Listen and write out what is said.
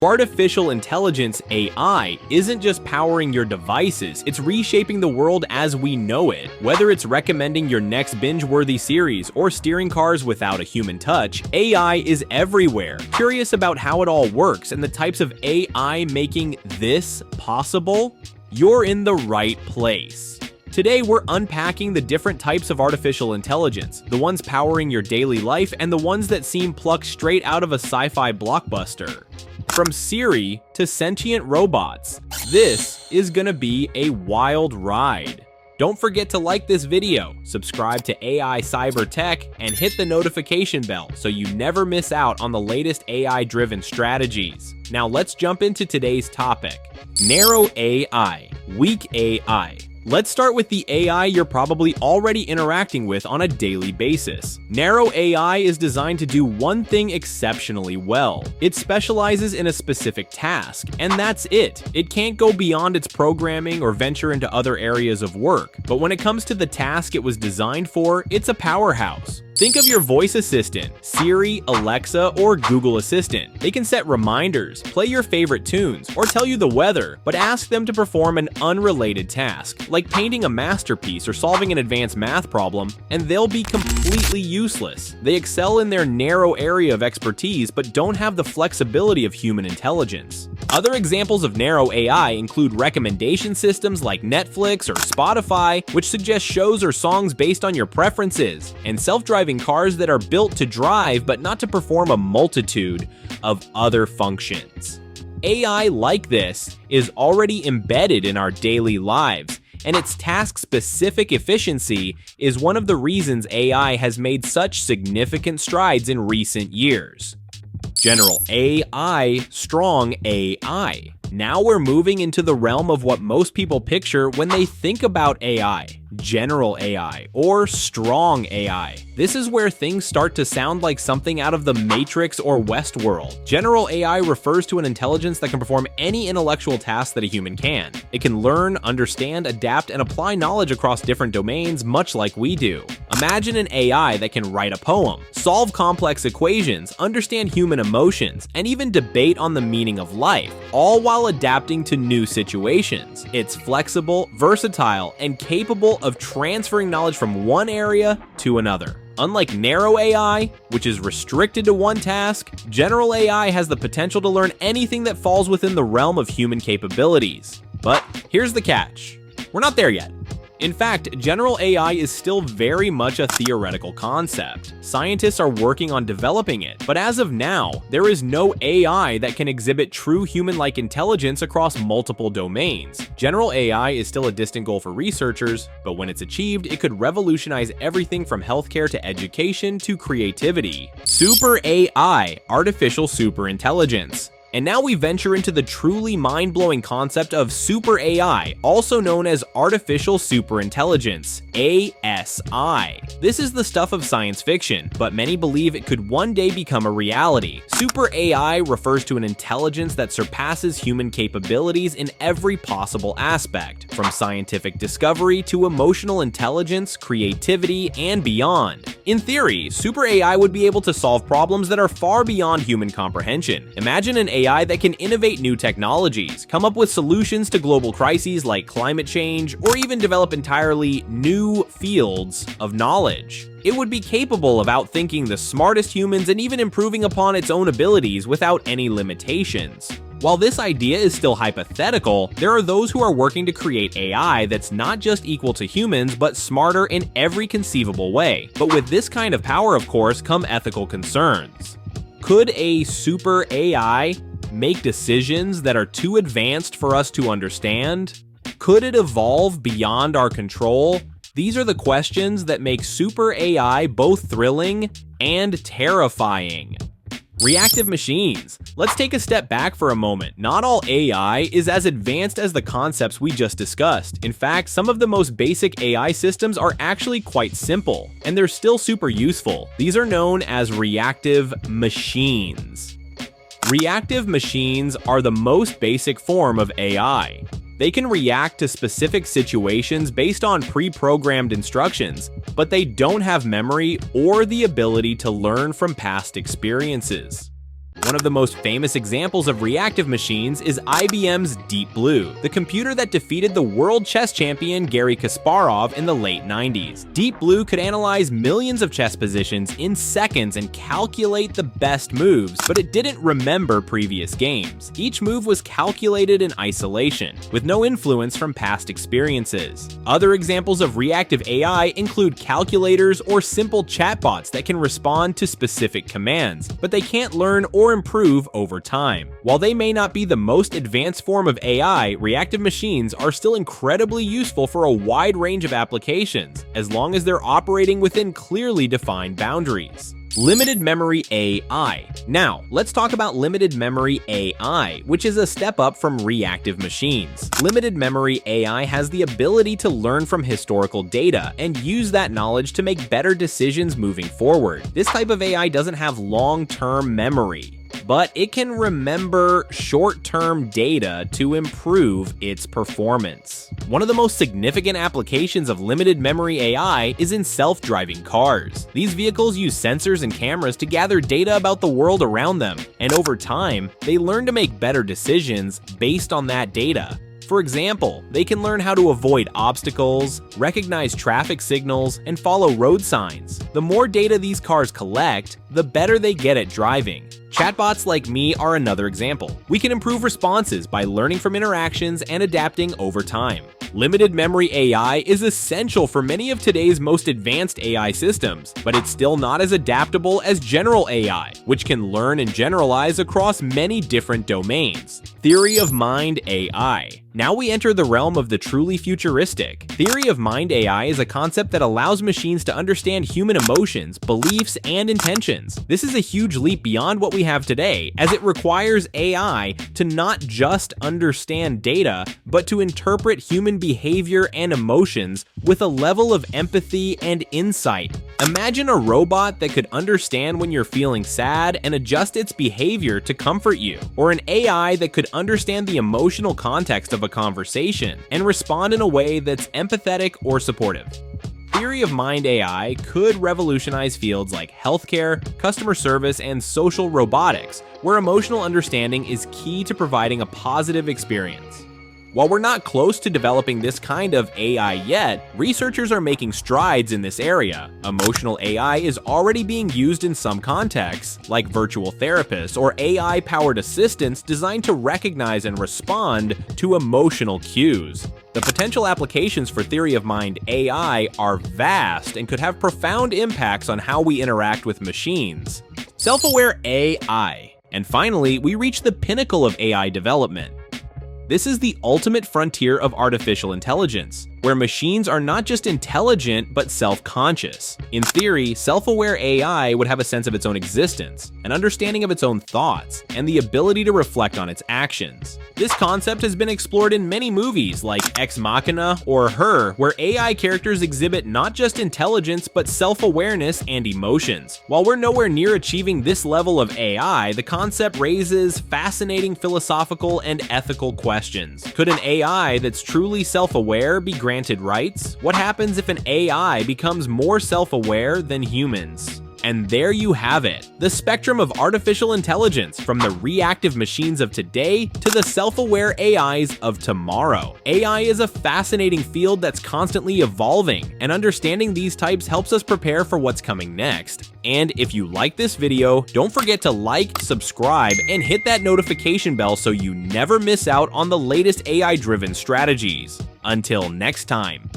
Artificial intelligence (AI) isn't just powering your devices, it's reshaping the world as we know it. Whether it's recommending your next binge-worthy series or steering cars without a human touch, AI is everywhere. Curious about how it all works and the types of AI making this possible? You're in the right place. Today, we're unpacking the different types of artificial intelligence, the ones powering your daily life and the ones that seem plucked straight out of a sci-fi blockbuster. From Siri to sentient robots, this is gonna be a wild ride. Don't forget to like this video, subscribe to AI Cyber Tech, and hit the notification bell so you never miss out on the latest AI-driven strategies. Now let's jump into today's topic: narrow AI, weak AI. Let's start with the AI you're probably already interacting with on a daily basis. Narrow AI is designed to do one thing exceptionally well. It specializes in a specific task, and that's it. It can't go beyond its programming or venture into other areas of work. But when it comes to the task it was designed for, it's a powerhouse. Think of your voice assistant, Siri, Alexa, or Google Assistant. They can set reminders, play your favorite tunes, or tell you the weather, but ask them to perform an unrelated task, like painting a masterpiece or solving an advanced math problem, and they'll be completely useless. They excel in their narrow area of expertise, but don't have the flexibility of human intelligence. Other examples of narrow AI include recommendation systems like Netflix or Spotify, which suggest shows or songs based on your preferences, and self-driving cars that are built to drive but not to perform a multitude of other functions. AI like this is already embedded in our daily lives, and its task-specific efficiency is one of the reasons AI has made such significant strides in recent years. General AI, strong AI. Now we're moving into the realm of what most people picture when they think about AI. General AI, or strong AI. This is where things start to sound like something out of the Matrix or Westworld. General AI refers to an intelligence that can perform any intellectual task that a human can. It can learn, understand, adapt, and apply knowledge across different domains, much like we do. Imagine an AI that can write a poem, solve complex equations, understand human emotions, and even debate on the meaning of life, all while adapting to new situations. It's flexible, versatile, and capable of transferring knowledge from one area to another. Unlike narrow AI, which is restricted to one task, general AI has the potential to learn anything that falls within the realm of human capabilities. But here's the catch: we're not there yet. In fact, general AI is still very much a theoretical concept. Scientists are working on developing it, but as of now, there is no AI that can exhibit true human-like intelligence across multiple domains. General AI is still a distant goal for researchers, but when it's achieved, it could revolutionize everything from healthcare to education to creativity. Super AI, artificial superintelligence. And now we venture into the truly mind-blowing concept of super AI, also known as artificial superintelligence, ASI. This is the stuff of science fiction, but many believe it could one day become a reality. Super AI refers to an intelligence that surpasses human capabilities in every possible aspect, from scientific discovery to emotional intelligence, creativity, and beyond. In theory, super AI would be able to solve problems that are far beyond human comprehension. Imagine an AI that can innovate new technologies, come up with solutions to global crises like climate change, or even develop entirely new fields of knowledge. It would be capable of outthinking the smartest humans and even improving upon its own abilities without any limitations. While this idea is still hypothetical, there are those who are working to create AI that's not just equal to humans, but smarter in every conceivable way. But with this kind of power, of course, come ethical concerns. Could a super AI make decisions that are too advanced for us to understand? Could it evolve beyond our control? These are the questions that make super AI both thrilling and terrifying. Reactive machines. Let's take a step back for a moment. Not all AI is as advanced as the concepts we just discussed. In fact, some of the most basic AI systems are actually quite simple, and they're still super useful. These are known as reactive machines. Reactive machines are the most basic form of AI. They can react to specific situations based on pre-programmed instructions, but they don't have memory or the ability to learn from past experiences. One of the most famous examples of reactive machines is IBM's Deep Blue, the computer that defeated the world chess champion Garry Kasparov in the late 90s. Deep Blue could analyze millions of chess positions in seconds and calculate the best moves, but it didn't remember previous games. Each move was calculated in isolation, with no influence from past experiences. Other examples of reactive AI include calculators or simple chatbots that can respond to specific commands, but they can't learn or improve over time. While they may not be the most advanced form of AI, reactive machines are still incredibly useful for a wide range of applications, as long as they're operating within clearly defined boundaries. Limited memory AI. Now, let's talk about limited memory AI, which is a step up from reactive machines. Limited memory AI has the ability to learn from historical data and use that knowledge to make better decisions moving forward. This type of AI doesn't have long-term memory, but it can remember short-term data to improve its performance. One of the most significant applications of limited memory AI is in self-driving cars. These vehicles use sensors and cameras to gather data about the world around them, and over time, they learn to make better decisions based on that data. For example, they can learn how to avoid obstacles, recognize traffic signals, and follow road signs. The more data these cars collect, the better they get at driving. Chatbots like me are another example. We can improve responses by learning from interactions and adapting over time. Limited memory AI is essential for many of today's most advanced AI systems, but it's still not as adaptable as general AI, which can learn and generalize across many different domains. Theory of mind AI. Now we enter the realm of the truly futuristic. Theory of mind AI is a concept that allows machines to understand human emotions, beliefs, and intentions. This is a huge leap beyond what we have today, as it requires AI to not just understand data, but to interpret human behavior and emotions with a level of empathy and insight. Imagine a robot that could understand when you're feeling sad and adjust its behavior to comfort you, or an AI that could understand the emotional context of a conversation and respond in a way that's empathetic or supportive. Theory of mind AI could revolutionize fields like healthcare, customer service, and social robotics, where emotional understanding is key to providing a positive experience. While we're not close to developing this kind of AI yet, researchers are making strides in this area. Emotional AI is already being used in some contexts, like virtual therapists or AI-powered assistants designed to recognize and respond to emotional cues. The potential applications for theory of mind AI are vast and could have profound impacts on how we interact with machines. Self-aware AI. And finally, we reach the pinnacle of AI development. This is the ultimate frontier of artificial intelligence, where machines are not just intelligent, but self-conscious. In theory, self-aware AI would have a sense of its own existence, an understanding of its own thoughts, and the ability to reflect on its actions. This concept has been explored in many movies like Ex Machina or Her, where AI characters exhibit not just intelligence, but self-awareness and emotions. While we're nowhere near achieving this level of AI, the concept raises fascinating philosophical and ethical questions. Could an AI that's truly self-aware be granted rights? What happens if an AI becomes more self-aware than humans? And there you have it, the spectrum of artificial intelligence, from the reactive machines of today to the self-aware AIs of tomorrow. AI is a fascinating field that's constantly evolving, and understanding these types helps us prepare for what's coming next. And if you like this video, don't forget to like, subscribe, and hit that notification bell so you never miss out on the latest AI-driven strategies. Until next time.